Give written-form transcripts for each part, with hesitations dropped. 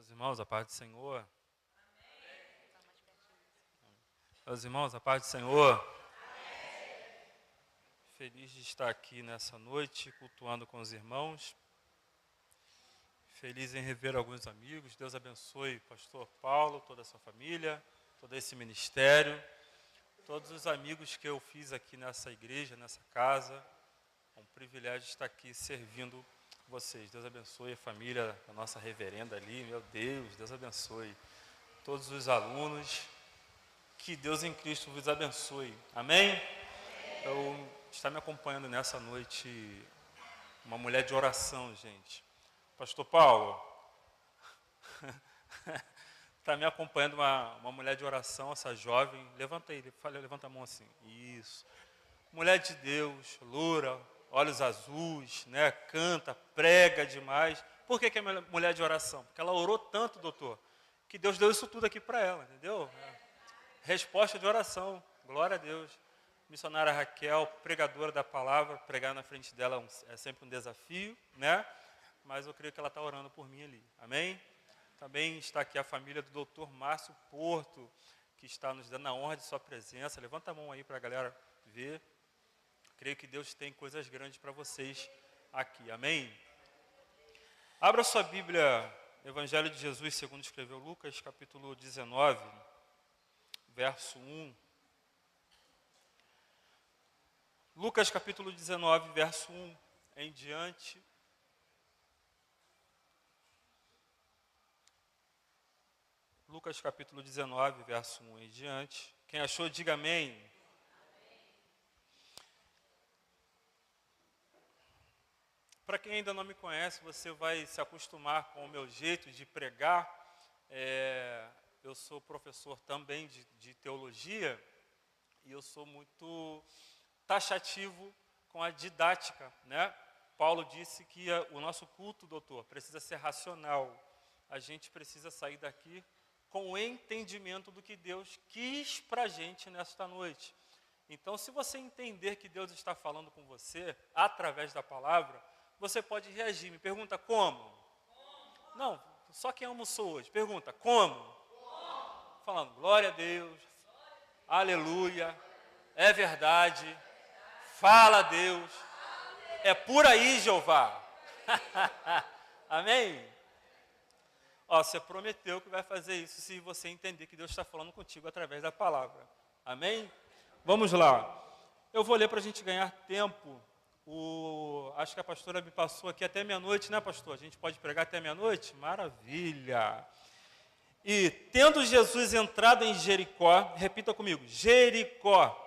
Meus irmãos, a paz do Senhor. Meus irmãos, a paz do Senhor. Feliz de estar aqui nessa noite, cultuando com os irmãos. Feliz em rever alguns amigos. Deus abençoe o pastor Paulo, toda a sua família, todo esse ministério, todos os amigos que eu fiz aqui nessa igreja, nessa casa. É um privilégio estar aqui servindo vocês. Deus abençoe a família da nossa reverenda ali. Meu Deus abençoe todos os alunos. Que Deus em Cristo vos abençoe. Amém? Está me acompanhando nessa noite uma mulher de oração, gente. Pastor Paulo, está me acompanhando uma mulher de oração, essa jovem. Levanta aí, levanta a mão assim. Isso. Mulher de Deus, loura, olhos azuis, né? Canta, prega demais. Por que é mulher de oração? Porque ela orou tanto, doutor, que Deus deu isso tudo aqui para ela, entendeu? Resposta de oração, glória a Deus. Missionária Raquel, pregadora da palavra, pregar na frente dela é sempre um desafio, né? Mas eu creio que ela está orando por mim ali, amém? Também está aqui a família do doutor Márcio Porto, que está nos dando a honra de sua presença. Levanta a mão aí para a galera ver. Creio que Deus tem coisas grandes para vocês aqui, amém? Abra sua Bíblia, Evangelho de Jesus, segundo escreveu Lucas, capítulo 19, verso 1. Lucas, capítulo 19, verso 1 em diante. Lucas, capítulo 19, verso 1 em diante. Quem achou, diga amém. Para quem ainda não me conhece, você vai se acostumar com o meu jeito de pregar. Eu sou professor também de teologia e eu sou muito taxativo com a didática, né? Paulo disse que o nosso culto, doutor, precisa ser racional. A gente precisa sair daqui com o entendimento do que Deus quis para a gente nesta noite. Então, se você entender que Deus está falando com você através da palavra, você pode reagir. Me pergunta como? Não, só quem almoçou hoje. Pergunta como? Falando, glória a Deus, aleluia, é verdade, fala a Deus, é por aí, Jeová. Amém? Você prometeu que vai fazer isso se você entender que Deus está falando contigo através da palavra. Amém? Vamos lá. Eu vou ler para a gente ganhar tempo. Acho que a pastora me passou aqui até meia-noite, né, pastor? A gente pode pregar até meia-noite? Maravilha! E tendo Jesus entrado em Jericó, repita comigo, Jericó.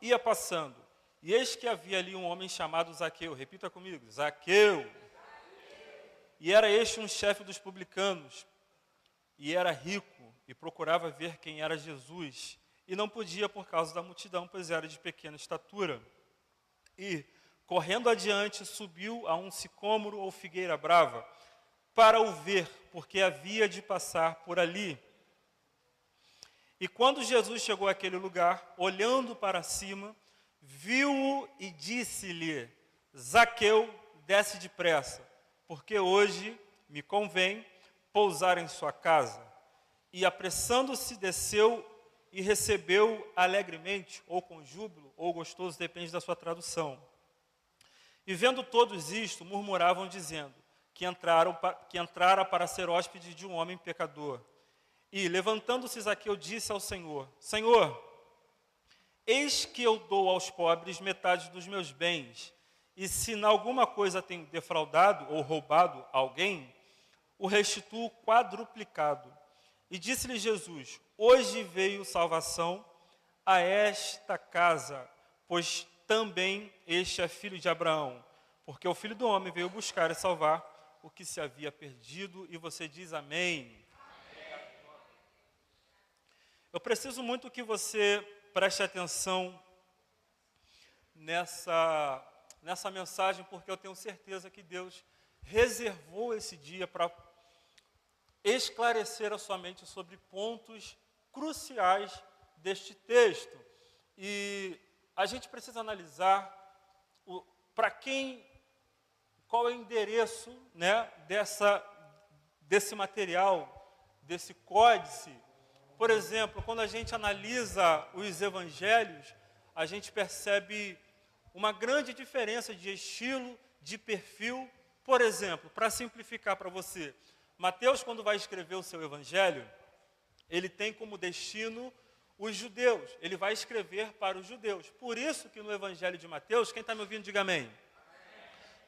Ia passando, e eis que havia ali um homem chamado Zaqueu, repita comigo, Zaqueu. E era este um chefe dos publicanos, e era rico, e procurava ver quem era Jesus, e não podia por causa da multidão, pois era de pequena estatura. E, correndo adiante, subiu a um sicômoro ou figueira brava, para o ver, porque havia de passar por ali. E quando Jesus chegou àquele lugar, olhando para cima, viu-o e disse-lhe, Zaqueu, desce depressa, porque hoje me convém pousar em sua casa. E apressando-se, desceu e recebeu alegremente, ou com júbilo, ou gostoso, depende da sua tradução. E vendo todos isto, murmuravam, dizendo que entrara para ser hóspede de um homem pecador. E, levantando-se, Zaqueu disse ao Senhor, Senhor, eis que eu dou aos pobres metade dos meus bens, e se em alguma coisa tenho defraudado ou roubado alguém, o restituo quadruplicado. E disse-lhe Jesus, hoje veio salvação a esta casa, pois também este é filho de Abraão, porque o Filho do Homem veio buscar e salvar o que se havia perdido, e você diz amém. Eu preciso muito que você preste atenção nessa mensagem, porque eu tenho certeza que Deus reservou esse dia para esclarecer a sua mente sobre pontos cruciais deste texto. E a gente precisa analisar qual é o endereço, né, desse material, desse códice. Por exemplo, quando a gente analisa os evangelhos, a gente percebe uma grande diferença de estilo, de perfil. Por exemplo, para simplificar para você, Mateus, quando vai escrever o seu evangelho, ele tem como destino os judeus. Ele vai escrever para os judeus. Por isso que no evangelho de Mateus, quem está me ouvindo, diga amém.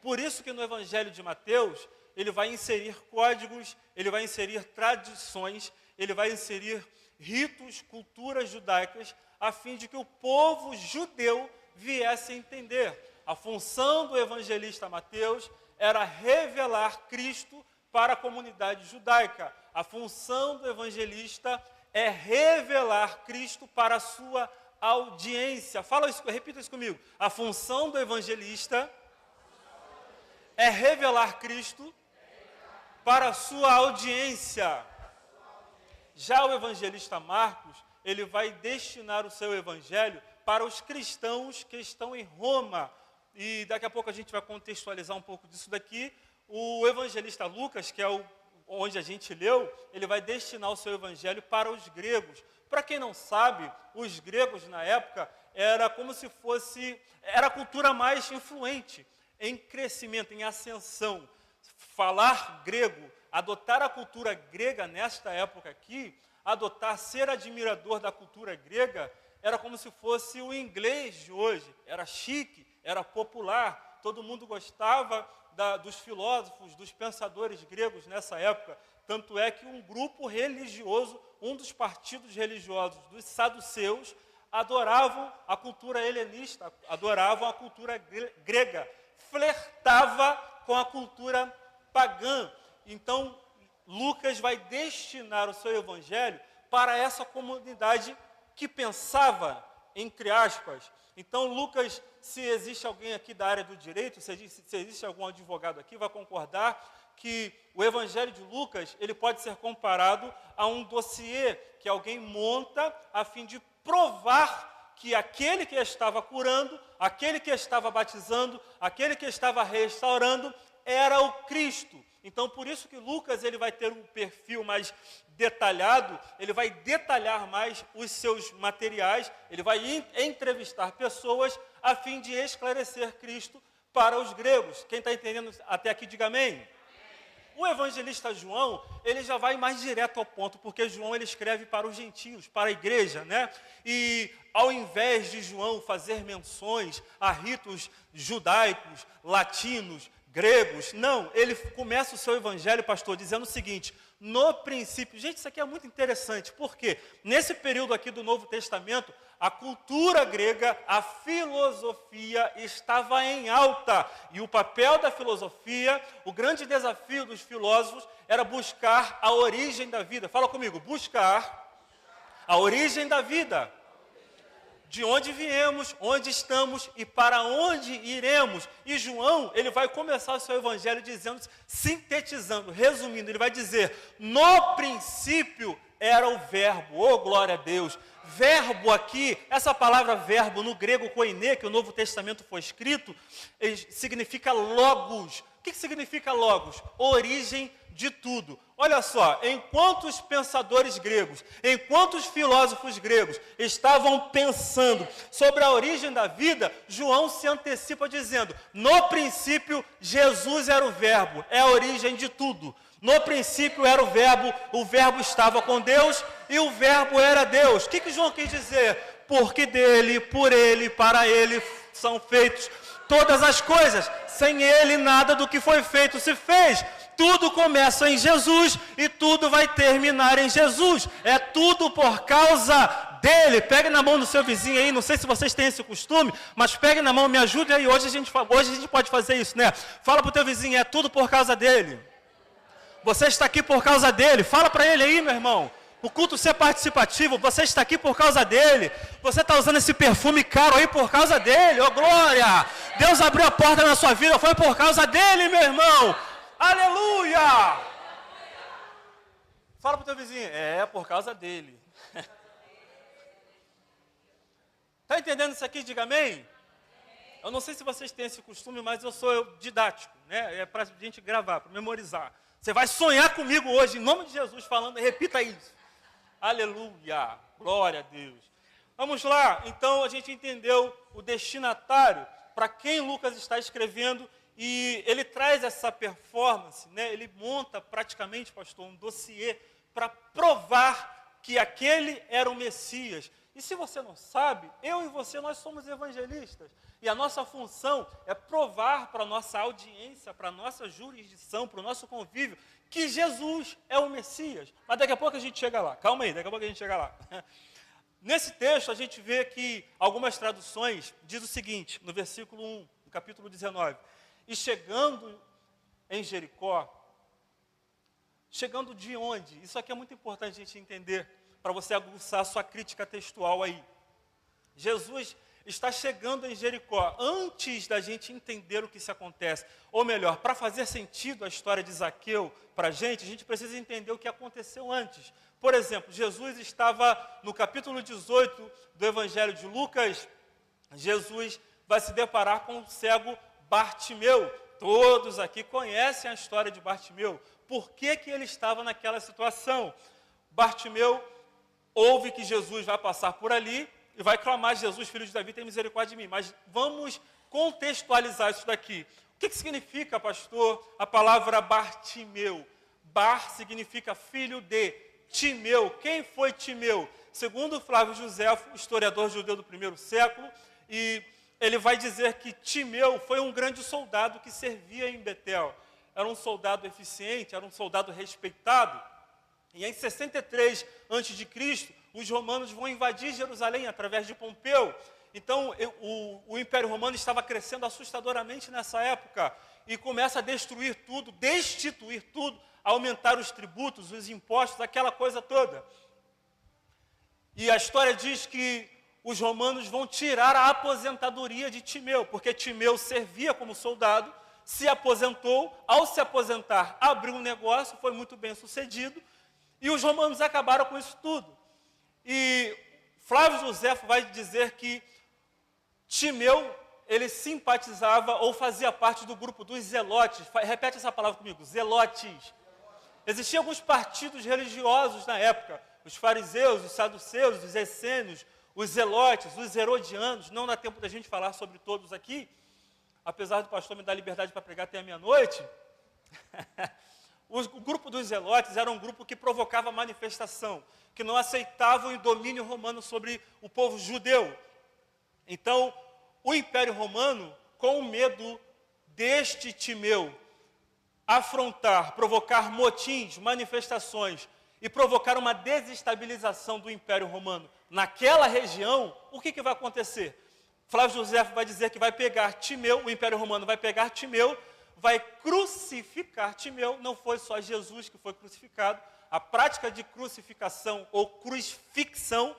Por isso que no evangelho de Mateus, ele vai inserir códigos, ele vai inserir tradições, ele vai inserir ritos, culturas judaicas, a fim de que o povo judeu viesse a entender. A função do evangelista Mateus era revelar Cristo para a comunidade judaica. A função do evangelista é revelar Cristo para a sua audiência. Fala isso, repita isso comigo. A função do evangelista é revelar Cristo para a sua audiência. Já o evangelista Marcos, ele vai destinar o seu evangelho para os cristãos que estão em Roma. E daqui a pouco a gente vai contextualizar um pouco disso daqui. O evangelista Lucas, que é onde a gente leu, ele vai destinar o seu evangelho para os gregos. Para quem não sabe, os gregos na época era como se fosse, era a cultura mais influente, em crescimento, em ascensão. Falar grego, adotar a cultura grega nesta época aqui, adotar, ser admirador da cultura grega, era como se fosse o inglês de hoje. Era chique, era popular, todo mundo gostava dos filósofos, dos pensadores gregos nessa época. Tanto é que um grupo religioso, um dos partidos religiosos dos saduceus, adoravam a cultura helenista, adoravam a cultura grega, flertava com a cultura pagã. Então, Lucas vai destinar o seu evangelho para essa comunidade que pensava, entre aspas. Então, Lucas, se existe alguém aqui da área do direito, se existe algum advogado aqui, vai concordar que o evangelho de Lucas, ele pode ser comparado a um dossiê que alguém monta a fim de provar que aquele que estava curando, aquele que estava batizando, aquele que estava restaurando, era o Cristo. Então, por isso que Lucas ele vai ter um perfil mais detalhado, ele vai detalhar mais os seus materiais, ele vai entrevistar pessoas a fim de esclarecer Cristo para os gregos. Quem está entendendo até aqui, diga amém. O evangelista João, ele já vai mais direto ao ponto, porque João ele escreve para os gentios, para a igreja, né? E ao invés de João fazer menções a ritos judaicos, latinos, gregos, não, ele começa o seu evangelho, pastor, dizendo o seguinte: no princípio, gente, isso aqui é muito interessante, porque nesse período aqui do Novo Testamento, a cultura grega, a filosofia estava em alta, e o papel da filosofia, o grande desafio dos filósofos era buscar a origem da vida. Fala comigo, buscar a origem da vida. De onde viemos, onde estamos e para onde iremos. E João, ele vai começar o seu evangelho dizendo, sintetizando, resumindo, ele vai dizer: no princípio era o verbo. Oh, glória a Deus. Verbo aqui, essa palavra verbo no grego koiné, que o Novo Testamento foi escrito, significa logos. O que significa logos? Origem de tudo. Olha só, enquanto os pensadores gregos, enquanto os filósofos gregos estavam pensando sobre a origem da vida, João se antecipa dizendo: no princípio Jesus era o verbo, é a origem de tudo. No princípio era o verbo estava com Deus e o verbo era Deus. O que João quis dizer? Porque dele, por ele, para ele são feitos todas as coisas. Sem ele nada do que foi feito se fez. Tudo começa em Jesus e tudo vai terminar em Jesus. É tudo por causa dele. Pegue na mão do seu vizinho aí, não sei se vocês têm esse costume, mas pegue na mão, me ajude aí. Hoje a gente pode fazer isso, né? Fala para o teu vizinho, é tudo por causa dele. Você está aqui por causa dele. Fala para ele aí, meu irmão. O culto ser participativo, você está aqui por causa dele. Você está usando esse perfume caro aí por causa dele. Oh, glória! Deus abriu a porta na sua vida, foi por causa dele, meu irmão. Aleluia! Fala para o teu vizinho, é por causa dele. Está entendendo isso aqui? Diga amém. Eu não sei se vocês têm esse costume, mas eu sou didático, né? É para a gente gravar, para memorizar. Você vai sonhar comigo hoje, em nome de Jesus, falando, repita isso. Aleluia, glória a Deus. Vamos lá, então a gente entendeu o destinatário, para quem Lucas está escrevendo, e ele traz essa performance, né? Ele monta praticamente, pastor, um dossiê para provar que aquele era o Messias. E se você não sabe, eu e você, nós somos evangelistas. E a nossa função é provar para a nossa audiência, para a nossa jurisdição, para o nosso convívio, que Jesus é o Messias. Mas daqui a pouco a gente chega lá. Calma aí, daqui a pouco a gente chega lá. Nesse texto, a gente vê que algumas traduções diz o seguinte, no versículo 1, no capítulo 19. E chegando em Jericó, chegando de onde? Isso aqui é muito importante a gente entender, para você aguçar a sua crítica textual aí. Jesus está chegando em Jericó. Antes da gente entender o que se acontece, ou melhor, para fazer sentido a história de Zaqueu para a gente precisa entender o que aconteceu antes. Por exemplo, Jesus estava no capítulo 18 do Evangelho de Lucas. Jesus vai se deparar com o cego Bartimeu. Todos aqui conhecem a história de Bartimeu. Por que que ele estava naquela situação? Bartimeu ouve que Jesus vai passar por ali e vai clamar: Jesus, filho de Davi, tem misericórdia de mim. Mas vamos contextualizar isso daqui. O que significa, pastor, a palavra Bartimeu? Bar significa filho de. Timeu. Quem foi Timeu? Segundo Flávio Joséfo, historiador judeu do primeiro século, e ele vai dizer que Timeu foi um grande soldado que servia em Betel. Era um soldado eficiente, era um soldado respeitado. E em 63 a.C., os romanos vão invadir Jerusalém através de Pompeu. Então, o Império Romano estava crescendo assustadoramente nessa época e começa a destruir tudo, destituir tudo, aumentar os tributos, os impostos, aquela coisa toda. E a história diz que os romanos vão tirar a aposentadoria de Timeu, porque Timeu servia como soldado, se aposentou, ao se aposentar, abriu um negócio, foi muito bem sucedido, e os romanos acabaram com isso tudo. E Flávio Joséfo vai dizer que Timeu, ele simpatizava ou fazia parte do grupo dos zelotes. Repete essa palavra comigo, zelotes. Existiam alguns partidos religiosos na época, os fariseus, os saduceus, os essênios, os zelotes, os herodianos. Não dá tempo da gente falar sobre todos aqui, apesar do pastor me dar liberdade para pregar até a meia-noite. O grupo dos zelotes era um grupo que provocava manifestação, que não aceitavam o domínio romano sobre o povo judeu. Então, o Império Romano, com medo deste Timeu afrontar, provocar motins, manifestações e provocar uma desestabilização do Império Romano naquela região, o que vai acontecer? Flávio Joséfo vai dizer que vai pegar Timeu, o Império Romano vai pegar Timeu, vai crucificar Timeu. Não foi só Jesus que foi crucificado. A prática de crucificação ou crucifixão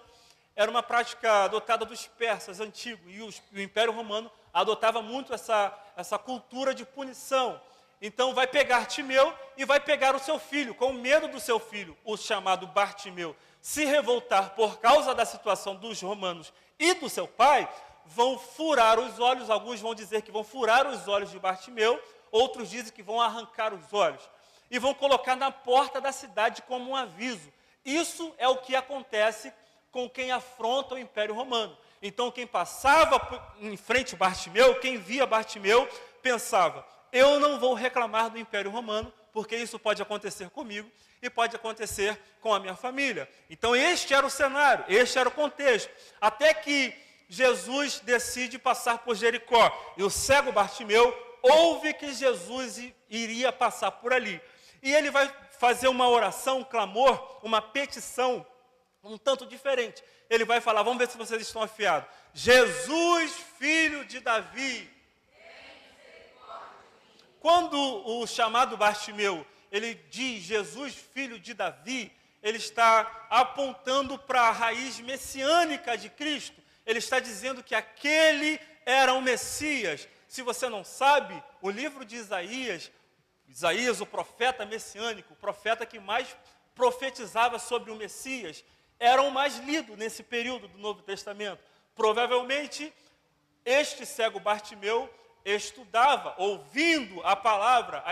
era uma prática adotada dos persas antigos, e o Império Romano adotava muito essa cultura de punição. Então vai pegar Timeu e vai pegar o seu filho, com medo do seu filho, o chamado Bartimeu, se revoltar por causa da situação dos romanos e do seu pai, vão furar os olhos. Alguns vão dizer que vão furar os olhos de Bartimeu, outros dizem que vão arrancar os olhos e vão colocar na porta da cidade como um aviso. Isso é o que acontece com quem afronta o Império Romano. Então, quem passava em frente a Bartimeu, quem via Bartimeu, pensava: eu não vou reclamar do Império Romano, porque isso pode acontecer comigo e pode acontecer com a minha família. Então, este era o cenário, este era o contexto. Até que Jesus decide passar por Jericó, e o cego Bartimeu ouve que Jesus iria passar por ali. E ele vai fazer uma oração, um clamor, uma petição, um tanto diferente. Ele vai falar, vamos ver se vocês estão afiados: Jesus, filho de Davi. Quando o chamado Bartimeu, ele diz Jesus, filho de Davi, ele está apontando para a raiz messiânica de Cristo. Ele está dizendo que aquele era o Messias. Se você não sabe, o livro de Isaías, o profeta messiânico, o profeta que mais profetizava sobre o Messias, era o mais lido nesse período do Novo Testamento. Provavelmente, este cego Bartimeu estudava, ouvindo a palavra,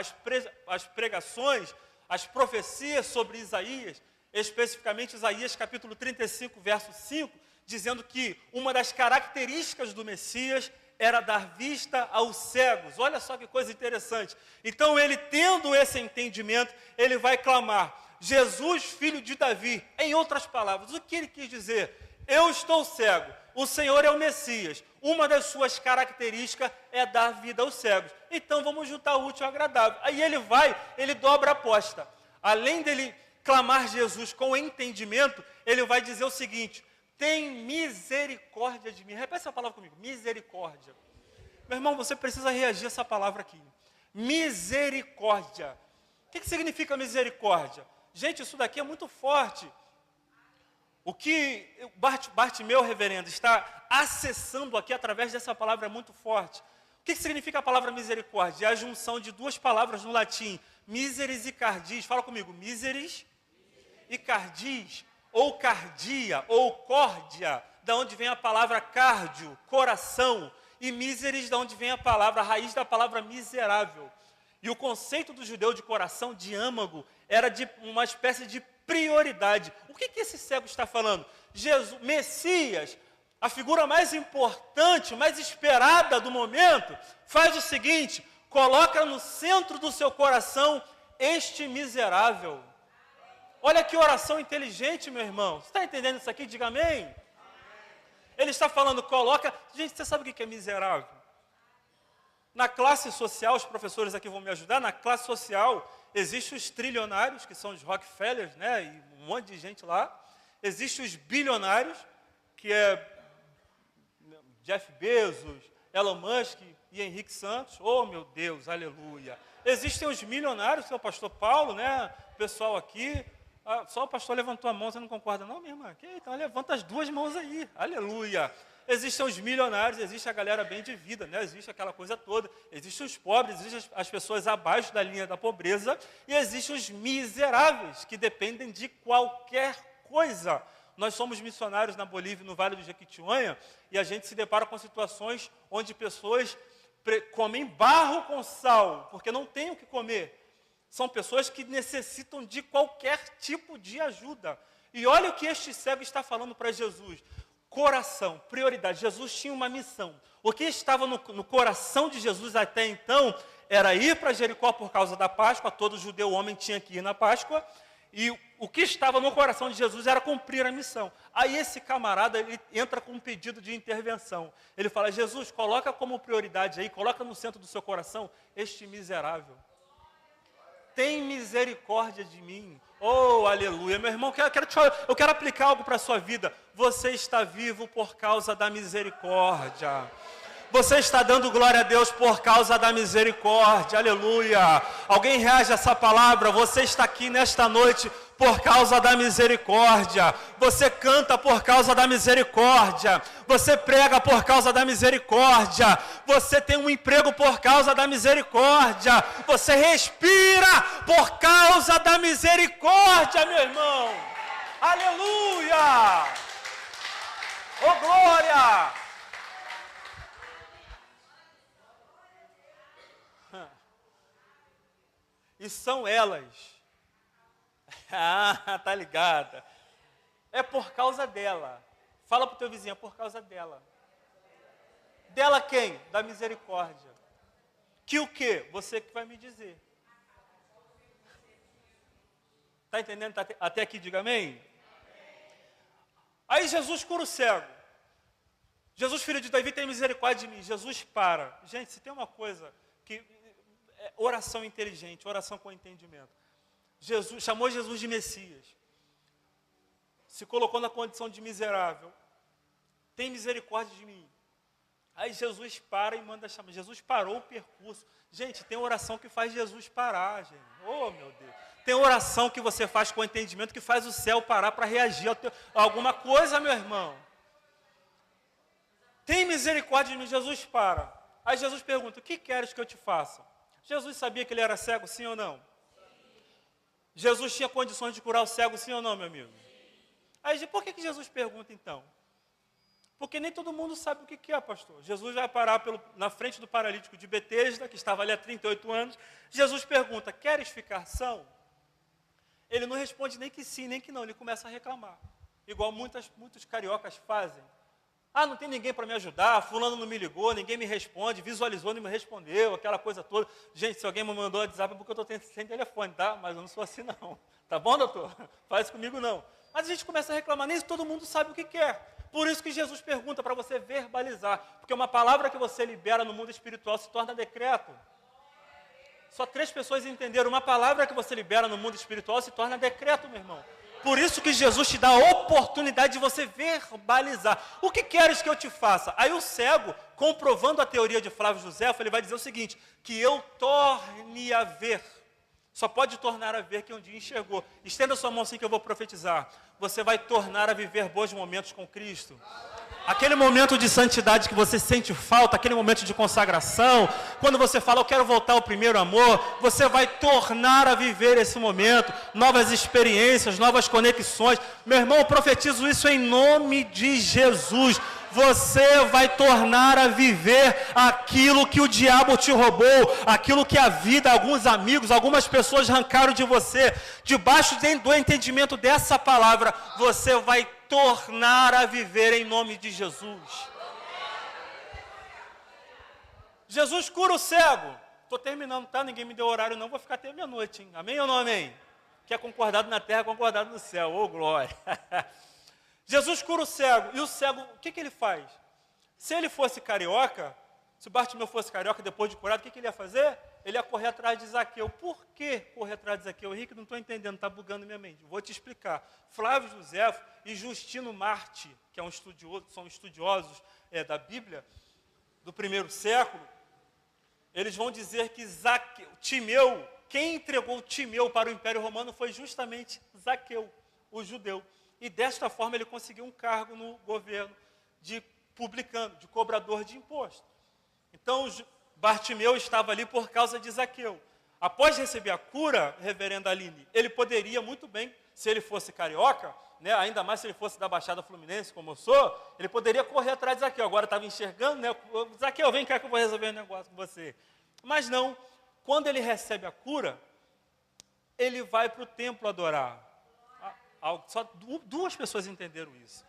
as pregações, as profecias sobre Isaías, especificamente Isaías capítulo 35, verso 5, dizendo que uma das características do Messias era dar vista aos cegos. Olha só que coisa interessante. Então ele, tendo esse entendimento, ele vai clamar: Jesus, filho de Davi. Em outras palavras, o que ele quis dizer? Eu estou cego, o Senhor é o Messias. Uma das suas características é dar vida aos cegos. Então vamos juntar o útil ao agradável. Aí ele dobra a aposta. Além dele clamar Jesus com entendimento, ele vai dizer o seguinte: tem misericórdia de mim. Repete essa palavra comigo: misericórdia. Meu irmão, você precisa reagir a essa palavra aqui. Misericórdia. O que significa misericórdia? Gente, isso daqui é muito forte. O que Bartimeu, reverendo, está acessando aqui através dessa palavra é muito forte. O que significa a palavra misericórdia? É a junção de duas palavras no latim: miseris e cardis. Fala comigo: miseris e cardis, ou cardia, ou córdia, da onde vem a palavra cardio, coração, e miseris, da onde vem a raiz da palavra miserável. E o conceito do judeu de coração, de âmago, era de uma espécie de prioridade. O que esse cego está falando? Jesus, Messias, a figura mais importante, mais esperada do momento, faz o seguinte: coloca no centro do seu coração este miserável. Olha que oração inteligente, meu irmão. Você está entendendo isso aqui? Diga amém. Ele está falando, coloca... Gente, você sabe o que é miserável? Na classe social, os professores aqui vão me ajudar, na classe social existem os trilionários, que são os Rockefellers, né, e um monte de gente lá. Existem os bilionários, que é Jeff Bezos, Elon Musk e Henrique Santos. Oh, meu Deus, aleluia. Existem os milionários, que é o pastor Paulo, né, o pessoal aqui. Só o pastor levantou a mão, você não concorda não, minha irmã? Então levanta as duas mãos aí, aleluia. Existem os milionários, existe a galera bem de vida, né? Existe aquela coisa toda. Existem os pobres, existem as pessoas abaixo da linha da pobreza, e existem os miseráveis, que dependem de qualquer coisa. Nós somos missionários na Bolívia, no Vale do Jequitinhonha, e a gente se depara com situações onde pessoas comem barro com sal, porque não tem o que comer. São pessoas que necessitam de qualquer tipo de ajuda. E olha o que este cego está falando para Jesus. Coração, prioridade. Jesus tinha uma missão. O que estava no coração de Jesus até então era ir para Jericó por causa da Páscoa. Todo judeu homem tinha que ir na Páscoa. E o que estava no coração de Jesus era cumprir a missão. Aí esse camarada, ele entra com um pedido de intervenção. Ele fala: Jesus, coloca como prioridade aí, coloca no centro do seu coração este miserável. Tem misericórdia de mim. Oh, aleluia. Meu irmão, eu quero aplicar algo para a sua vida. Você está vivo por causa da misericórdia. Você está dando glória a Deus por causa da misericórdia. Aleluia. Alguém reage a essa palavra? Você está aqui nesta noite por causa da misericórdia. Você canta por causa da misericórdia. Você prega por causa da misericórdia. Você tem um emprego por causa da misericórdia. Você respira por causa da misericórdia, meu irmão. Aleluia. Oh, glória. E são elas. Tá ligada. É por causa dela. Fala para o teu vizinho, é por causa dela. Dela quem? Da misericórdia. Que o quê? Você que vai me dizer. Está entendendo? Até aqui, diga amém. Aí Jesus cura o cego. Jesus, filho de Davi, tem misericórdia de mim. Jesus para. Gente, se tem uma coisa que... oração inteligente, oração com entendimento. Jesus chamou Jesus de Messias. Se colocou na condição de miserável. Tem misericórdia de mim. Aí Jesus para e manda chamar. Jesus parou o percurso. Gente, tem oração que faz Jesus parar, gente. Oh, meu Deus. Tem oração que você faz com entendimento que faz o céu parar para reagir a alguma coisa, meu irmão. Tem misericórdia de mim. Jesus para. Aí Jesus pergunta: o que queres que eu te faça? Jesus sabia que ele era cego, sim ou não? Jesus tinha condições de curar o cego, sim ou não, meu amigo? Aí, por que Jesus pergunta então? Porque nem todo mundo sabe o que é, pastor. Jesus vai parar na frente do paralítico de Betesda, que estava ali há 38 anos. Jesus pergunta, queres ficar são? Ele não responde nem que sim, nem que não. Ele começa a reclamar. Igual muitos cariocas fazem. Ah, não tem ninguém para me ajudar, fulano não me ligou, ninguém me responde, visualizou, não me respondeu, aquela coisa toda. Gente, se alguém me mandou WhatsApp é porque eu estou sem telefone, tá? Mas eu não sou assim não. Tá bom, doutor? Faz comigo não. Mas a gente começa a reclamar, nem todo mundo sabe o que quer. Por isso que Jesus pergunta para você verbalizar. Porque uma palavra que você libera no mundo espiritual se torna decreto. Só 3 pessoas entenderam. Uma palavra que você libera no mundo espiritual se torna decreto, meu irmão. Por isso que Jesus te dá a oportunidade de você verbalizar. O que queres que eu te faça? Aí o cego, comprovando a teoria de Flávio Josefo, ele vai dizer o seguinte, que eu torne a ver. Só pode tornar a ver quem um dia enxergou. Estenda sua mão assim que eu vou profetizar. Você vai tornar a viver bons momentos com Cristo. Aquele momento de santidade que você sente falta, aquele momento de consagração, quando você fala, eu quero voltar ao primeiro amor, você vai tornar a viver esse momento, novas experiências, novas conexões. Meu irmão, eu profetizo isso em nome de Jesus. Você vai tornar a viver aquilo que o diabo te roubou, aquilo que a vida, alguns amigos, algumas pessoas arrancaram de você. Debaixo do entendimento dessa palavra, você vai tornar a viver em nome de Jesus. Jesus cura o cego. Estou terminando, tá? Ninguém me deu horário não, vou ficar até meia-noite, hein? Amém ou não amém? Que é concordado na terra, concordado no céu. Ô, glória! Jesus cura o cego, e o cego, o que ele faz? Se ele fosse carioca, se Bartimeu fosse carioca depois de curado, o que ele ia fazer? Ele ia correr atrás de Zaqueu. Por que correr atrás de Zaqueu? Henrique, não estou entendendo, está bugando minha mente. Vou te explicar. Flávio Josefo e Justino Marte, que são estudiosos da Bíblia, do primeiro século, eles vão dizer que Timeu, quem entregou Timeu para o Império Romano foi justamente Zaqueu, o judeu. E desta forma ele conseguiu um cargo no governo de publicano, de cobrador de imposto. Então Bartimeu estava ali por causa de Zaqueu. Após receber a cura, reverenda Aline, ele poderia muito bem, se ele fosse carioca, né, ainda mais se ele fosse da Baixada Fluminense, como eu sou, ele poderia correr atrás de Zaqueu. Agora estava enxergando, né, Zaqueu, vem cá que eu vou resolver um negócio com você. Mas não, quando ele recebe a cura, ele vai para o templo adorar. Só 2 pessoas entenderam isso.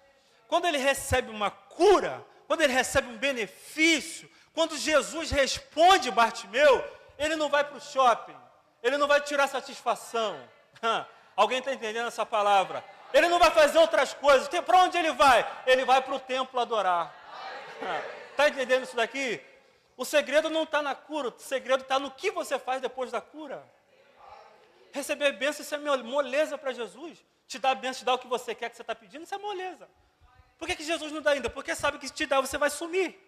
Quando ele recebe uma cura, quando ele recebe um benefício, quando Jesus responde Bartimeu, ele não vai para o shopping, ele não vai tirar satisfação. Alguém está entendendo essa palavra? Ele não vai fazer outras coisas. Para onde ele vai? Ele vai para o templo adorar. Está entendendo isso daqui? O segredo não está na cura, o segredo está no que você faz depois da cura. Receber bênção, isso é moleza para Jesus. Te dar a bênção, te dar o que você quer, que você está pedindo, isso é moleza. Por que Jesus não dá ainda? Porque sabe que se te dá, você vai sumir.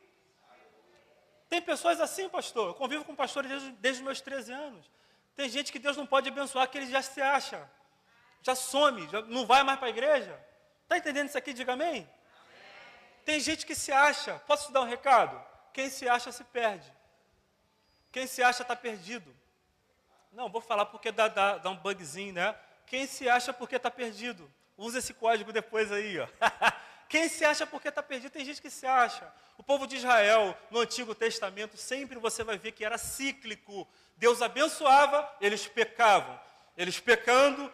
Tem pessoas assim, pastor. Eu convivo com pastores desde os meus 13 anos. Tem gente que Deus não pode abençoar, que ele já se acha. Já some, já não vai mais para a igreja. Está entendendo isso aqui? Diga amém. Amém. Tem gente que se acha. Posso te dar um recado? Quem se acha se perde. Quem se acha está perdido. Não, vou falar porque dá um bugzinho, né? Quem se acha porque está perdido? Usa esse código depois aí, ó. Quem se acha porque está perdido? Tem gente que se acha. O povo de Israel, no Antigo Testamento, sempre você vai ver que era cíclico. Deus abençoava, eles pecavam. Eles pecando,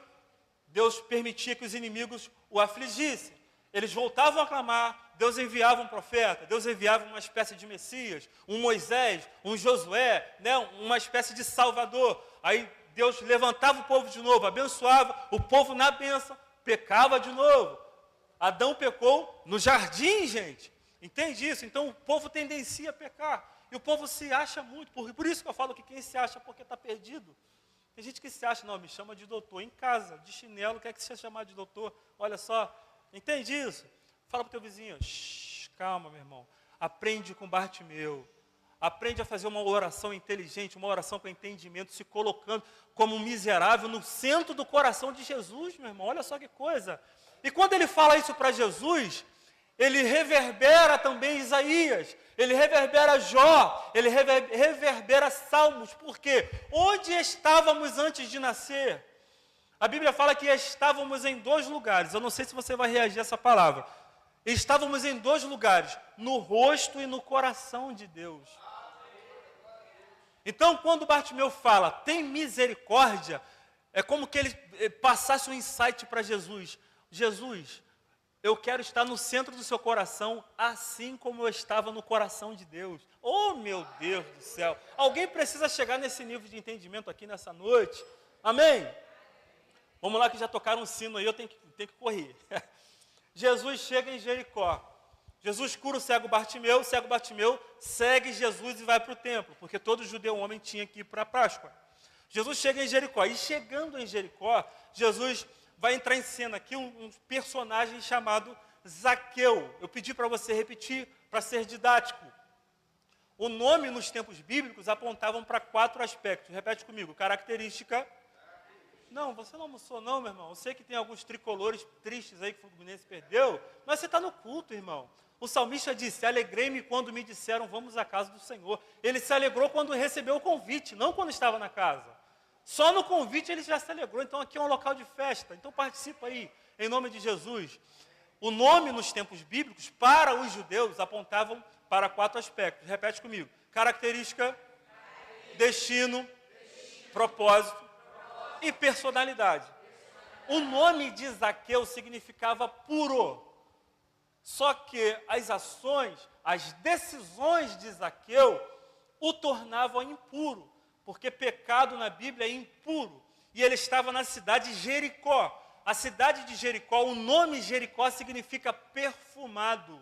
Deus permitia que os inimigos o afligissem. Eles voltavam a clamar, Deus enviava um profeta, Deus enviava uma espécie de Messias, um Moisés, um Josué, né, uma espécie de Salvador. Aí Deus levantava o povo de novo, abençoava, o povo na bênção, pecava de novo. Adão pecou no jardim, gente. Entende isso? Então o povo tendencia a pecar. E o povo se acha muito. Por isso que eu falo que quem se acha porque está perdido. Tem gente que se acha, não, me chama de doutor. Em casa, de chinelo, quer que seja chamado de doutor. Olha só, entende isso? Fala para o teu vizinho, calma, meu irmão. Aprende com Bartimeu. Aprende a fazer uma oração inteligente, uma oração com entendimento, se colocando como um miserável no centro do coração de Jesus, meu irmão. Olha só que coisa. E quando ele fala isso para Jesus, ele reverbera também Isaías, ele reverbera Jó, ele reverbera Salmos. Por quê? Onde estávamos antes de nascer? A Bíblia fala que estávamos em 2 lugares. Eu não sei se você vai reagir a essa palavra. Estávamos em dois lugares, no rosto e no coração de Deus. Então, quando Bartimeu fala, tem misericórdia, é como que ele passasse um insight para Jesus. Jesus, eu quero estar no centro do seu coração, assim como eu estava no coração de Deus. Oh, meu Deus do céu! Alguém precisa chegar nesse nível de entendimento aqui nessa noite. Amém? Vamos lá que já tocaram um sino aí, eu tenho que correr. Jesus chega em Jericó. Jesus cura o cego Bartimeu segue Jesus e vai para o templo, porque todo judeu homem tinha que ir para a Páscoa. Jesus chega em Jericó, e chegando em Jericó, Jesus vai entrar em cena aqui um personagem chamado Zaqueu. Eu pedi para você repetir, para ser didático. O nome nos tempos bíblicos apontavam para 4 aspectos. Repete comigo, característica. Não, você não almoçou não, meu irmão. Eu sei que tem alguns tricolores tristes aí que o Fluminense perdeu, mas você está no culto, irmão. O salmista disse, alegrei-me quando me disseram, vamos à casa do Senhor. Ele se alegrou quando recebeu o convite, não quando estava na casa. Só no convite ele já se alegrou. Então aqui é um local de festa. Então participa aí, em nome de Jesus. O nome nos tempos bíblicos, para os judeus, apontavam para 4 aspectos. Repete comigo. Característica, destino, propósito e personalidade. O nome de Zaqueu significava puro. Só que as ações, as decisões de Zaqueu o tornavam impuro, porque pecado na Bíblia é impuro. E ele estava na cidade de Jericó. A cidade de Jericó, o nome Jericó significa perfumado.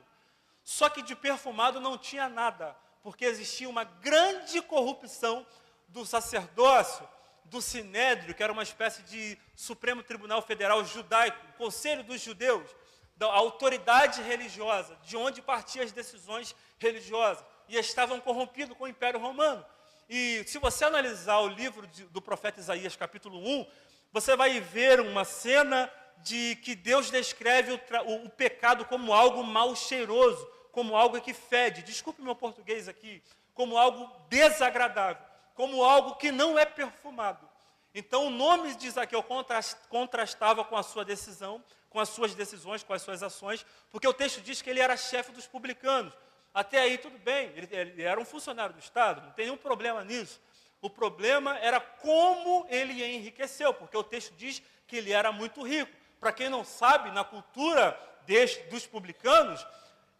Só que de perfumado não tinha nada, porque existia uma grande corrupção do sacerdócio, do Sinédrio, que era uma espécie de Supremo Tribunal Federal Judaico, o Conselho dos Judeus, da autoridade religiosa, de onde partiam as decisões religiosas, e estavam corrompidos com o Império Romano. E se você analisar o livro do profeta Isaías, capítulo 1, você vai ver uma cena de que Deus descreve o pecado como algo mal cheiroso, como algo que fede, desculpe meu português aqui, como algo desagradável, como algo que não é perfumado. Então o nome de Zaqueu contrastava com a sua decisão, com as suas decisões, com as suas ações, porque o texto diz que ele era chefe dos publicanos. Até aí tudo bem, ele era um funcionário do Estado, não tem nenhum problema nisso. O problema era como ele enriqueceu, porque o texto diz que ele era muito rico. Para quem não sabe, na cultura dos publicanos,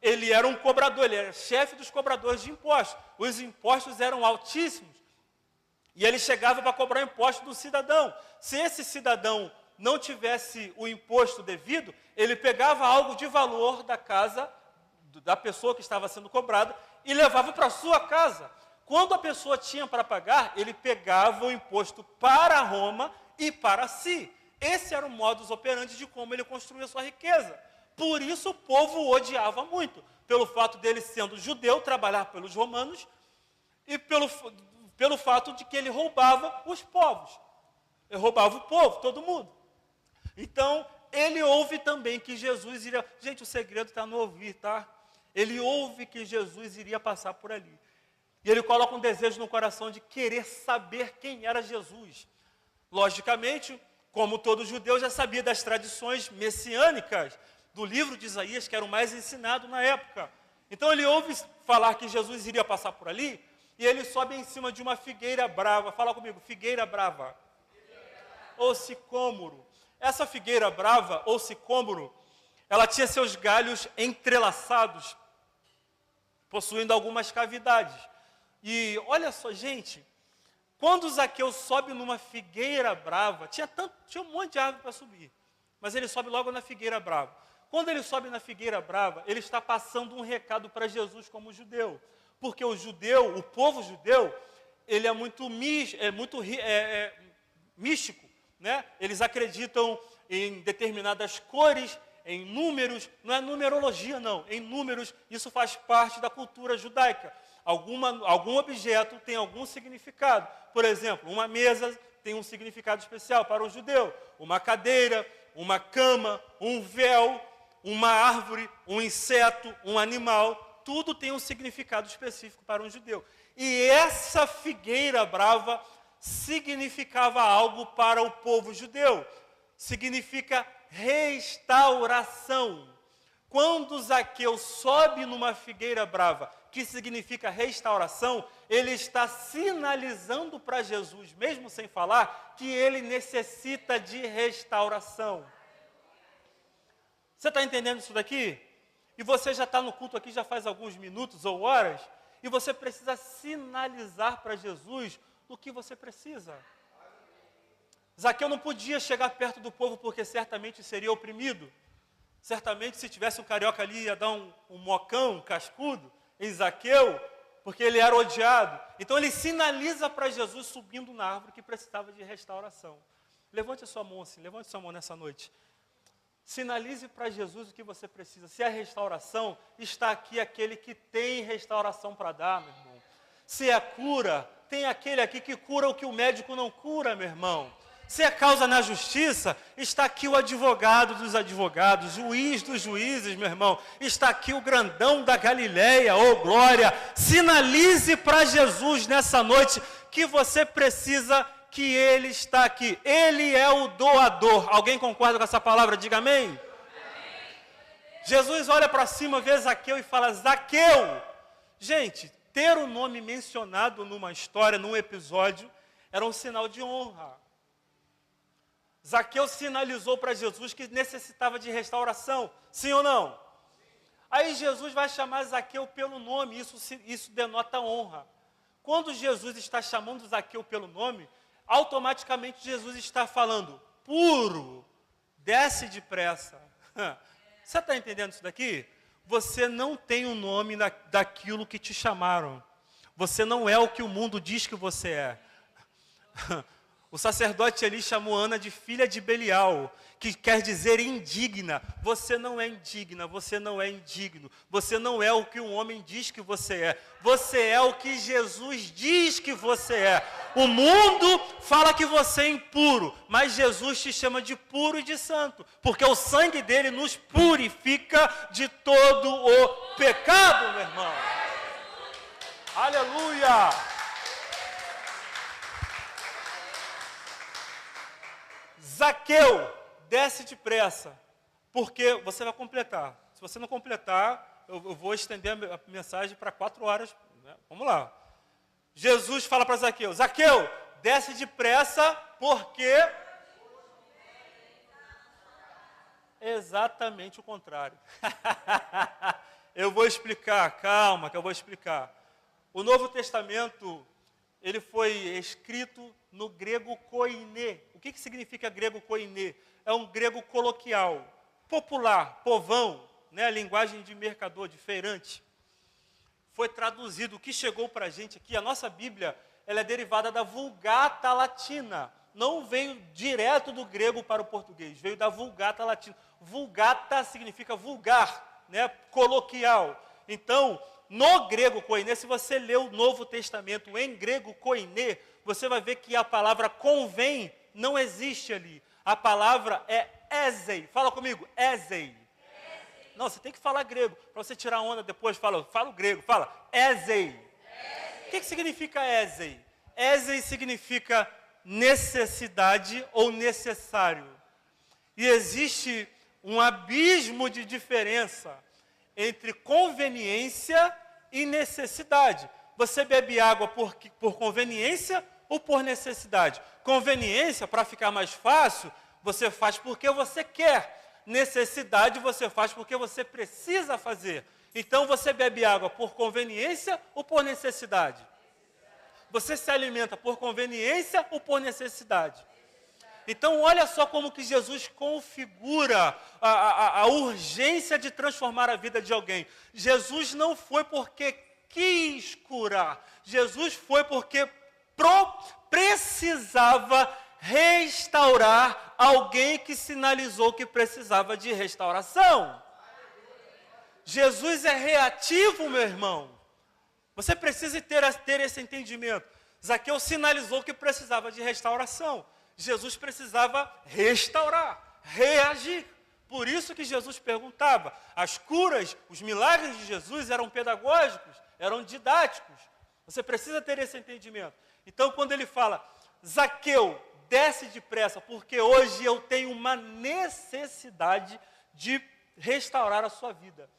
ele era um cobrador, ele era chefe dos cobradores de impostos. Os impostos eram altíssimos. E ele chegava para cobrar imposto do cidadão. Se esse cidadão não tivesse o imposto devido, ele pegava algo de valor da casa da pessoa que estava sendo cobrada e levava para a sua casa. Quando a pessoa tinha para pagar, ele pegava o imposto para Roma e para si. Esse era o modus operandi de como ele construía sua riqueza. Por isso o povo o odiava muito, pelo fato dele, sendo judeu, trabalhar pelos romanos e pelo fato de que ele roubava os povos. Ele roubava o povo, todo mundo. Então, ele ouve também que Jesus iria... Gente, o segredo está no ouvir, tá? Ele ouve que Jesus iria passar por ali. E ele coloca um desejo no coração de querer saber quem era Jesus. Logicamente, como todo judeu já sabia das tradições messiânicas do livro de Isaías, que era o mais ensinado na época. Então ele ouve falar que Jesus iria passar por ali, e ele sobe em cima de uma figueira brava. Fala comigo, figueira brava. Ou sicômoro. Essa figueira brava, ou sicômoro, ela tinha seus galhos entrelaçados, possuindo algumas cavidades. E olha só, gente, quando Zaqueu sobe numa figueira brava, tinha um monte de árvore para subir, mas ele sobe logo na figueira brava. Quando ele sobe na figueira brava, ele está passando um recado para Jesus como judeu, porque o povo judeu, ele é muito místico, né? Eles acreditam em determinadas cores, em números, não é numerologia não, em números, isso faz parte da cultura judaica. Algum objeto tem algum significado. Por exemplo, uma mesa tem um significado especial para um judeu. Uma cadeira, uma cama, um véu, uma árvore, um inseto, um animal, tudo tem um significado específico para um judeu. E essa figueira brava significava algo para o povo judeu. Significa restauração. Quando Zaqueu sobe numa figueira brava, que significa restauração, ele está sinalizando para Jesus, mesmo sem falar, que ele necessita de restauração. Você está entendendo isso daqui? E você já está no culto aqui já faz alguns minutos ou horas, e você precisa sinalizar para Jesus o que você precisa. Zaqueu não podia chegar perto do povo porque certamente seria oprimido. Certamente, se tivesse um carioca ali, ia dar um mocão, um cascudo em Zaqueu, porque ele era odiado. Então, ele sinaliza para Jesus, subindo na árvore, que precisava de restauração. Levante a sua mão assim, levante a sua mão nessa noite. Sinalize para Jesus o que você precisa. Se é restauração, está aqui aquele que tem restauração para dar, meu irmão. Se é cura, tem aquele aqui que cura o que o médico não cura, meu irmão. Se é causa na justiça, está aqui o advogado dos advogados, juiz dos juízes, meu irmão. Está aqui o grandão da Galileia, ô glória. Sinalize para Jesus nessa noite que você precisa, que Ele está aqui. Ele é o doador. Alguém concorda com essa palavra? Diga amém. Amém. Jesus olha para cima, vê Zaqueu e fala, Zaqueu. Gente, ter o nome mencionado numa história, num episódio, era um sinal de honra. Zaqueu sinalizou para Jesus que necessitava de restauração, sim ou não? Aí Jesus vai chamar Zaqueu pelo nome, isso denota honra. Quando Jesus está chamando Zaqueu pelo nome, automaticamente Jesus está falando, puro, desce depressa. Você está entendendo isso daqui? Você não tem o nome daquilo que te chamaram. Você não é o que o mundo diz que você é. O sacerdote ali chamou Ana de filha de Belial, que quer dizer indigna. Você não é indigna, você não é indigno. Você não é o que um homem diz que você é. Você é o que Jesus diz que você é. O mundo fala que você é impuro, mas Jesus te chama de puro e de santo, porque o sangue dele nos purifica de todo o pecado, meu irmão. Aleluia! Zaqueu, desce depressa, porque você vai completar. Se você não completar, eu vou estender a mensagem para 4 horas. Né? Vamos lá. Jesus fala para Zaqueu, Zaqueu, desce depressa, porque... Exatamente o contrário. Eu vou explicar, calma que eu vou explicar. O Novo Testamento, ele foi escrito no grego koiné. O que significa grego koiné? É um grego coloquial, popular, povão, né? Linguagem de mercador, de feirante. Foi traduzido, o que chegou para a gente aqui, a nossa Bíblia, ela é derivada da Vulgata Latina. Não veio direto do grego para o português, veio da Vulgata Latina. Vulgata significa vulgar, né? Coloquial. Então, no grego koiné, se você ler o Novo Testamento em grego koiné, você vai ver que a palavra convém não existe ali. A palavra é ezei. Fala comigo, ezei. Não, você tem que falar grego. Para você tirar onda depois, fala o grego. Fala, ezei. O que significa ezei? Ezei significa necessidade ou necessário. E existe um abismo de diferença entre conveniência e necessidade. Você bebe água por conveniência ou por necessidade? Conveniência, para ficar mais fácil, você faz porque você quer. Necessidade, você faz porque você precisa fazer. Então, você bebe água por conveniência ou por necessidade? Você se alimenta por conveniência ou por necessidade? Então, olha só como que Jesus configura a urgência de transformar a vida de alguém. Jesus não foi porque quis curar. Jesus foi porque precisava restaurar alguém que sinalizou que precisava de restauração. Jesus é reativo, meu irmão. Você precisa ter esse entendimento. Zaqueu sinalizou que precisava de restauração. Jesus precisava restaurar, reagir. Por isso que Jesus perguntava. As curas, os milagres de Jesus eram pedagógicos, eram didáticos. Você precisa ter esse entendimento. Então, quando ele fala, Zaqueu, desce depressa, porque hoje eu tenho uma necessidade de restaurar a sua vida.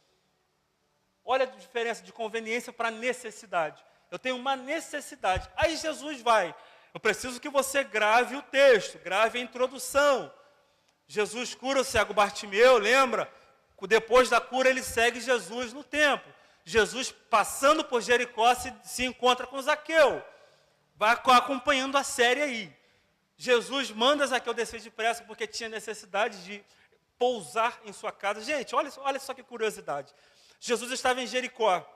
Olha a diferença de conveniência para necessidade. Eu tenho uma necessidade. Aí Jesus vai. Eu preciso que você grave o texto, grave a introdução. Jesus cura o cego Bartimeu, lembra? Depois da cura, ele segue Jesus no templo. Jesus, passando por Jericó, se encontra com Zaqueu. Vai acompanhando a série aí. Jesus manda Zaqueu descer depressa, porque tinha necessidade de pousar em sua casa. Gente, olha só que curiosidade. Jesus estava em Jericó.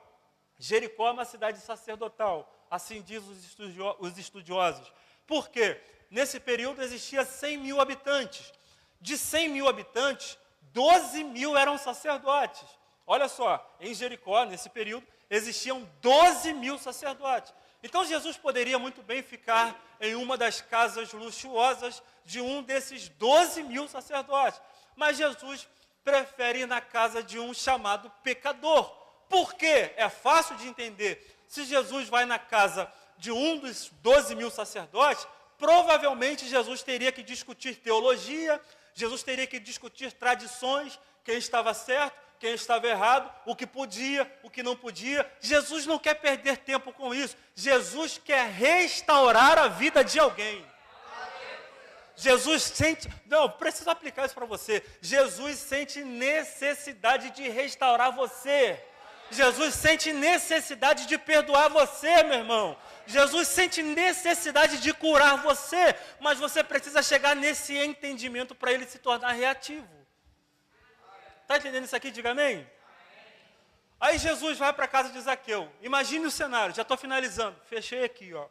Jericó é uma cidade sacerdotal, assim diz os estudiosos. Por quê? Nesse período existia 100 mil habitantes. De 100 mil habitantes, 12 mil eram sacerdotes. Olha só, em Jericó, nesse período, existiam 12 mil sacerdotes. Então Jesus poderia muito bem ficar em uma das casas luxuosas de um desses 12 mil sacerdotes. Mas Jesus prefere ir na casa de um chamado pecador. Por quê? É fácil de entender. Se Jesus vai na casa de um dos 12 mil sacerdotes, provavelmente Jesus teria que discutir teologia, Jesus teria que discutir tradições, quem estava certo, quem estava errado, o que podia, o que não podia. Jesus não quer perder tempo com isso. Jesus quer restaurar a vida de alguém. Jesus sente, não, preciso aplicar isso para você. Jesus sente necessidade de restaurar você. Jesus sente necessidade de perdoar você, meu irmão. Jesus sente necessidade de curar você, mas você precisa chegar nesse entendimento para ele se tornar reativo. Está entendendo isso aqui? Diga amém. Aí Jesus vai para a casa de Zaqueu. Imagine o cenário, já estou finalizando. Fechei aqui, ó.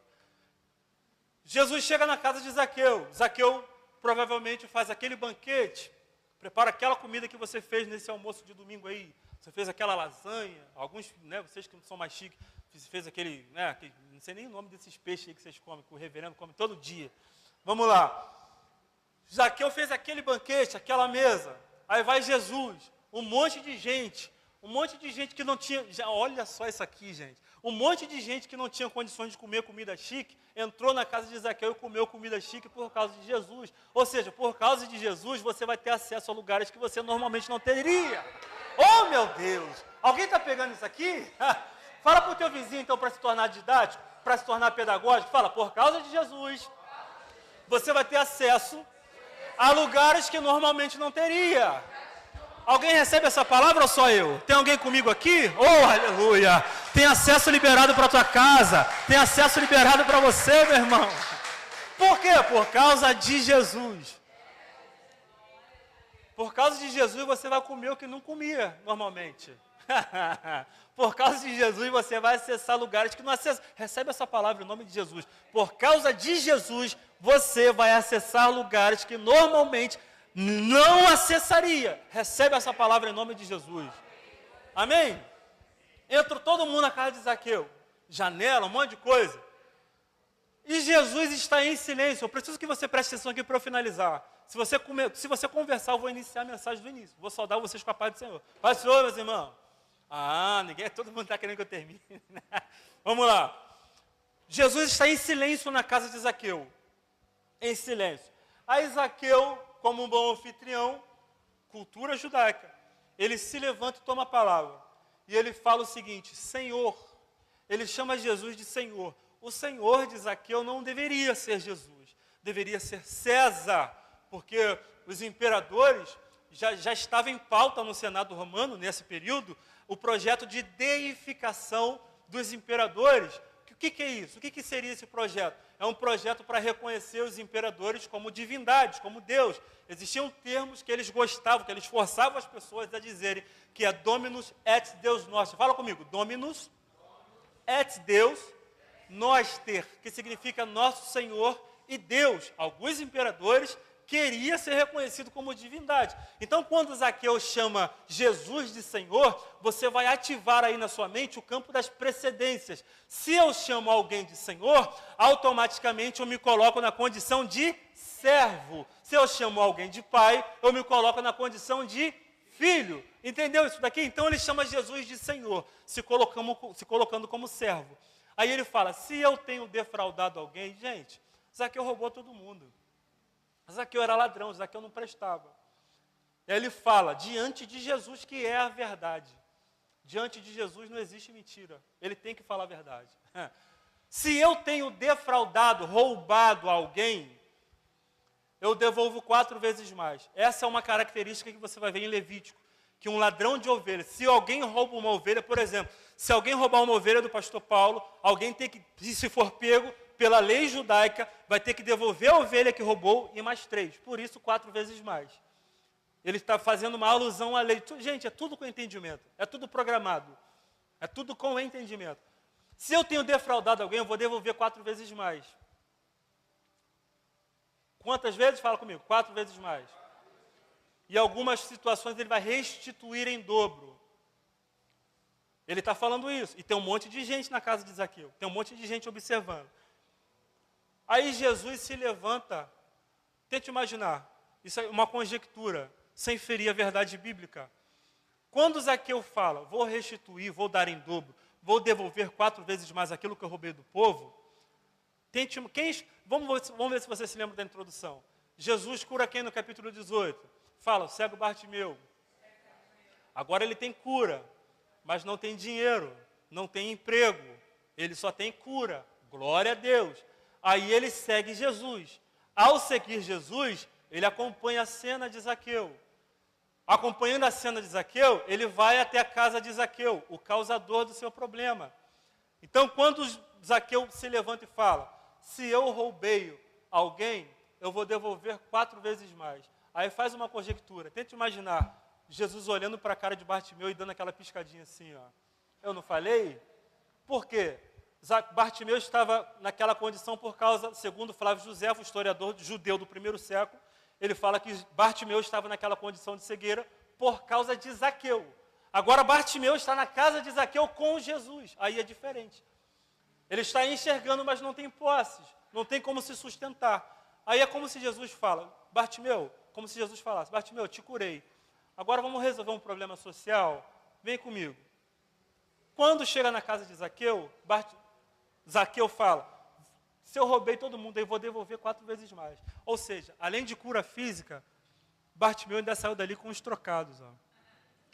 Jesus chega na casa de Zaqueu. Zaqueu provavelmente faz aquele banquete, prepara aquela comida que você fez nesse almoço de domingo aí. Você fez aquela lasanha, alguns, né, vocês que não são mais chiques, fez aquele, né, não sei nem o nome desses peixes aí que vocês comem, que o reverendo come todo dia. Vamos lá. Zaqueu fez aquele banquete, aquela mesa. Aí vai Jesus, um monte de gente que não tinha, olha só isso aqui, gente. Um monte de gente que não tinha condições de comer comida chique, entrou na casa de Zaqueu e comeu comida chique por causa de Jesus. Ou seja, por causa de Jesus, você vai ter acesso a lugares que você normalmente não teria. Oh, meu Deus! Alguém está pegando isso aqui? Fala para o teu vizinho, então, para se tornar didático, para se tornar pedagógico. Fala, por causa de Jesus, você vai ter acesso a lugares que normalmente não teria. Alguém recebe essa palavra ou só eu? Tem alguém comigo aqui? Oh, aleluia! Tem acesso liberado para a tua casa. Tem acesso liberado para você, meu irmão. Por quê? Por causa de Jesus. Por causa de Jesus você vai comer o que não comia normalmente. Por causa de Jesus você vai acessar lugares que não acessa. Recebe essa palavra em nome de Jesus. Por causa de Jesus você vai acessar lugares que normalmente não acessaria. Recebe essa palavra em nome de Jesus. Amém? Entra todo mundo na casa de Zaqueu. Janela, um monte de coisa. E Jesus está em silêncio. Eu preciso que você preste atenção aqui para eu finalizar. Se você conversar, eu vou iniciar a mensagem do início. Vou saudar vocês com a paz do Senhor. Paz do Senhor, meus irmãos. Todo mundo está querendo que eu termine. Vamos lá. Jesus está em silêncio na casa de Zaqueu. Em silêncio. Aí Zaqueu, como um bom anfitrião, cultura judaica, ele se levanta e toma a palavra. E ele fala o seguinte, Senhor. Ele chama Jesus de Senhor. O Senhor de Zaqueu não deveria ser Jesus. Deveria ser César. Porque os imperadores já estavam em pauta no Senado romano, nesse período, o projeto de deificação dos imperadores. O que é isso? O que seria esse projeto? É um projeto para reconhecer os imperadores como divindades, como Deus. Existiam termos que eles gostavam, que eles forçavam as pessoas a dizerem que é Dominus et Deus Noster. Fala comigo, Dominus et Deus Noster, que significa nosso Senhor e Deus. Alguns imperadores queria ser reconhecido como divindade. Então, quando Zaqueu chama Jesus de Senhor, você vai ativar aí na sua mente o campo das precedências. Se eu chamo alguém de Senhor, automaticamente eu me coloco na condição de servo. Se eu chamo alguém de pai, eu me coloco na condição de filho. Entendeu isso daqui? Então, ele chama Jesus de Senhor, se colocando como servo. Aí ele fala, se eu tenho defraudado alguém, gente, Zaqueu roubou todo mundo. Zaqueu era ladrão, Zaqueu não prestava. E aí ele fala, diante de Jesus, que é a verdade. Diante de Jesus não existe mentira. Ele tem que falar a verdade. Se eu tenho defraudado, roubado alguém, eu devolvo 4 vezes mais. Essa é uma característica que você vai ver em Levítico. Que um ladrão de ovelhas, se alguém rouba uma ovelha, por exemplo, se alguém roubar uma ovelha do pastor Paulo, alguém tem que, se for pego pela lei judaica, vai ter que devolver a ovelha que roubou e mais 3. Por isso, 4 vezes mais. Ele está fazendo uma alusão à lei. Gente, é tudo com entendimento. É tudo programado. É tudo com entendimento. Se eu tenho defraudado alguém, eu vou devolver 4 vezes mais. Quantas vezes? Fala comigo. 4 vezes mais. E algumas situações ele vai restituir em dobro. Ele está falando isso. E tem um monte de gente na casa de Zaqueu. Tem um monte de gente observando. Aí Jesus se levanta. Tente imaginar. Isso é uma conjectura, sem ferir a verdade bíblica. Quando Zaqueu fala, vou restituir, vou dar em dobro, vou devolver 4 vezes mais aquilo que eu roubei do povo, vamos ver se você se lembra da introdução. Jesus cura quem no capítulo 18? Fala, o cego Bartimeu. Agora ele tem cura, mas não tem dinheiro, não tem emprego, ele só tem cura. Glória a Deus. Aí ele segue Jesus. Ao seguir Jesus, ele acompanha a cena de Zaqueu. Acompanhando a cena de Zaqueu, ele vai até a casa de Zaqueu, o causador do seu problema. Então, quando Zaqueu se levanta e fala, se eu roubei alguém, eu vou devolver 4 vezes mais. Aí faz uma conjectura. Tente imaginar Jesus olhando para a cara de Bartimeu e dando aquela piscadinha assim, ó. Eu não falei? Por quê? Bartimeu estava naquela condição por causa, segundo Flávio José, o historiador judeu do primeiro século, ele fala que Bartimeu estava naquela condição de cegueira por causa de Zaqueu. Agora Bartimeu está na casa de Zaqueu com Jesus. Aí é diferente. Ele está enxergando, mas não tem posses. Não tem como se sustentar. Aí é como se Jesus fala, Bartimeu, como se Jesus falasse, Bartimeu, eu te curei. Agora vamos resolver um problema social? Vem comigo. Quando chega na casa de Zaqueu, Zaqueu fala, se eu roubei todo mundo, eu vou devolver 4 vezes mais. Ou seja, além de cura física, Bartimeu ainda saiu dali com os trocados. Ó.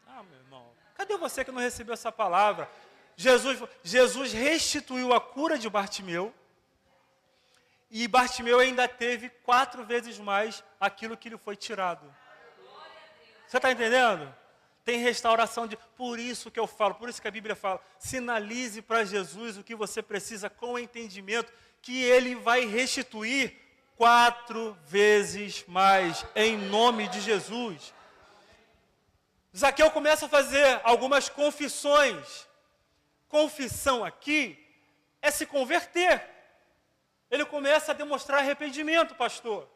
Ah, meu irmão, cadê você que não recebeu essa palavra? Jesus restituiu a cura de Bartimeu, e Bartimeu ainda teve 4 vezes mais aquilo que lhe foi tirado. Você está entendendo? Tem restauração de... Por isso que eu falo, por isso que a Bíblia fala, sinalize para Jesus o que você precisa com entendimento, que Ele vai restituir 4 vezes mais, em nome de Jesus. Zaqueu começa a fazer algumas confissões. Confissão aqui é se converter. Ele começa a demonstrar arrependimento, pastor.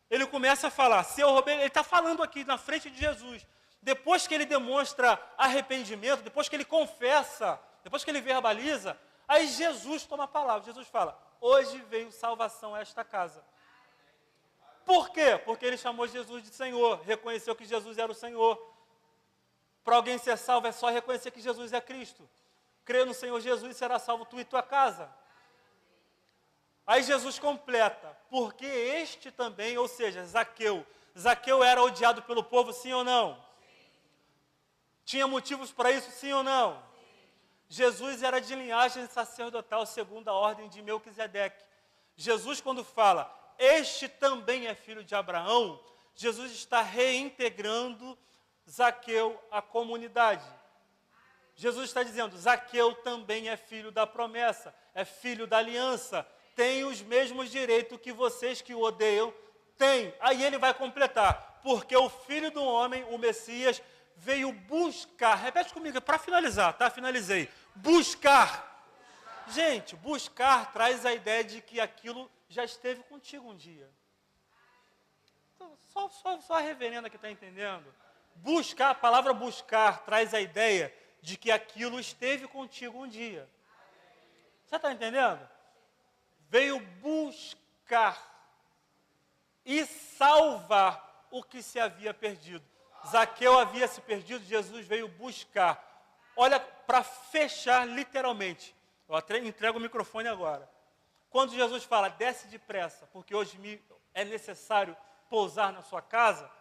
Ele começa a falar, se eu roubei, ele está falando aqui na frente de Jesus. Depois que ele demonstra arrependimento, depois que ele confessa, depois que ele verbaliza, aí Jesus toma a palavra. Jesus fala, hoje veio salvação a esta casa. Por quê? Porque ele chamou Jesus de Senhor, reconheceu que Jesus era o Senhor. Para alguém ser salvo é só reconhecer que Jesus é Cristo. Crê no Senhor Jesus e será salvo tu e tua casa. Aí Jesus completa, porque este também, ou seja, Zaqueu era odiado pelo povo, sim ou não? Sim. Tinha motivos para isso, sim ou não? Sim. Jesus era de linhagem sacerdotal, segundo a ordem de Melquisedeque. Jesus, quando fala, este também é filho de Abraão, Jesus está reintegrando Zaqueu à comunidade. Jesus está dizendo, Zaqueu também é filho da promessa, é filho da aliança, tem os mesmos direitos que vocês que o odeiam têm. Aí ele vai completar, porque o Filho do Homem, o Messias, veio buscar, repete comigo, para finalizar, tá? Finalizei. Buscar. Gente, buscar traz a ideia de que aquilo já esteve contigo um dia. Então, só a reverenda que está entendendo. Buscar, a palavra buscar traz a ideia de que aquilo esteve contigo um dia. Você está entendendo? Veio buscar e salvar o que se havia perdido. Zaqueu havia se perdido, Jesus veio buscar. Olha, para fechar literalmente, eu entrego o microfone agora. Quando Jesus fala, desce depressa, porque hoje é necessário pousar na sua casa,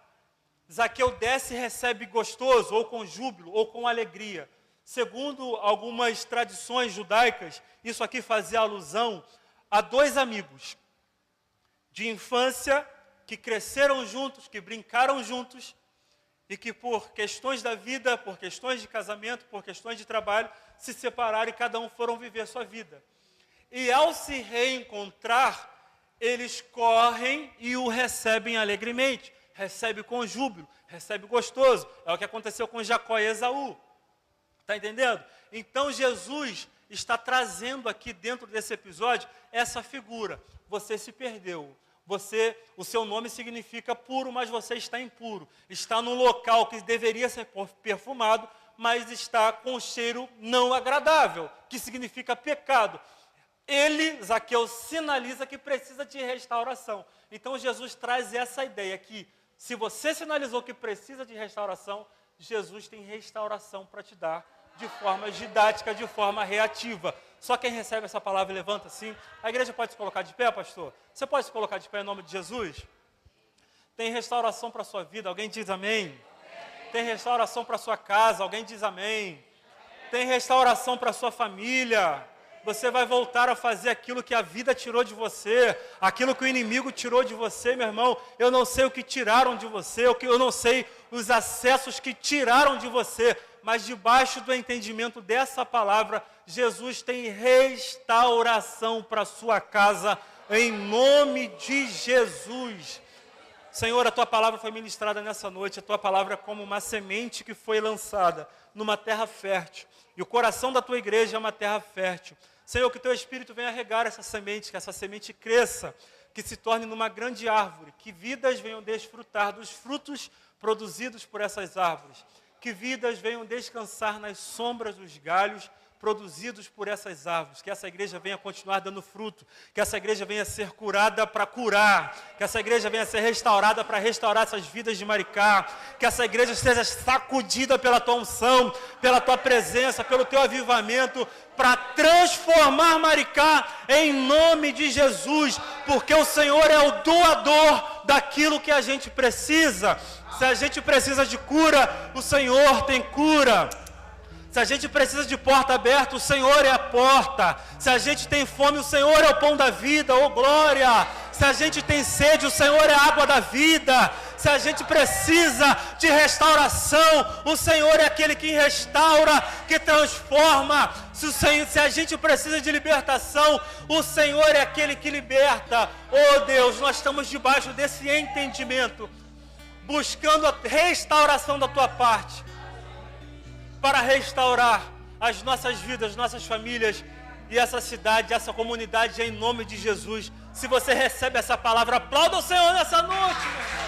Zaqueu desce e recebe gostoso, ou com júbilo, ou com alegria. Segundo algumas tradições judaicas, isso aqui fazia alusão a dois amigos de infância que cresceram juntos, que brincaram juntos, e que por questões da vida, por questões de casamento, por questões de trabalho, se separaram e cada um foram viver a sua vida. E ao se reencontrar, eles correm e o recebem alegremente, recebe com júbilo, recebe gostoso. É o que aconteceu com Jacó e Esaú. Está entendendo? Então Jesus está trazendo aqui dentro desse episódio essa figura. Você se perdeu. O seu nome significa puro, mas você está impuro. Está num local que deveria ser perfumado, mas está com cheiro não agradável, que significa pecado. Ele, Zaqueu, sinaliza que precisa de restauração. Então Jesus traz essa ideia que, se você sinalizou que precisa de restauração, Jesus tem restauração para te dar, de forma didática, de forma reativa. Só quem recebe essa palavra levanta assim. A igreja pode se colocar de pé, pastor? Você pode se colocar de pé em nome de Jesus? Tem restauração para a sua vida, alguém diz amém? Amém. Tem restauração para a sua casa, alguém diz amém? Amém. Tem restauração para a sua família. Você vai voltar a fazer aquilo que a vida tirou de você, aquilo que o inimigo tirou de você, meu irmão. Eu não sei o que tiraram de você, eu não sei os acessos que tiraram de você, mas debaixo do entendimento dessa palavra, Jesus tem restauração para a sua casa, em nome de Jesus. Senhor, a Tua palavra foi ministrada nessa noite, a Tua palavra é como uma semente que foi lançada numa terra fértil, e o coração da Tua igreja é uma terra fértil. Senhor, que o Teu Espírito venha regar essa semente, que essa semente cresça, que se torne numa grande árvore, que vidas venham desfrutar dos frutos produzidos por essas árvores, que vidas venham descansar nas sombras dos galhos produzidos por essas árvores, que essa igreja venha continuar dando fruto, que essa igreja venha ser curada para curar, que essa igreja venha ser restaurada para restaurar essas vidas de Maricá, que essa igreja seja sacudida pela Tua unção, pela Tua presença, pelo Teu avivamento, para transformar Maricá em nome de Jesus, porque o Senhor é o doador daquilo que a gente precisa. Se a gente precisa de cura, o Senhor tem cura. Se a gente precisa de porta aberta, o Senhor é a porta. Se a gente tem fome, o Senhor é o pão da vida, oh glória. Se a gente tem sede, o Senhor é a água da vida. Se a gente precisa de restauração, o Senhor é aquele que restaura, que transforma. Se a gente precisa de libertação, o Senhor é aquele que liberta. Oh Deus, nós estamos debaixo desse entendimento, buscando a restauração da Tua parte, para restaurar as nossas vidas, nossas famílias e essa cidade, essa comunidade, em nome de Jesus. Se você recebe essa palavra, aplauda o Senhor nessa noite, meu irmão.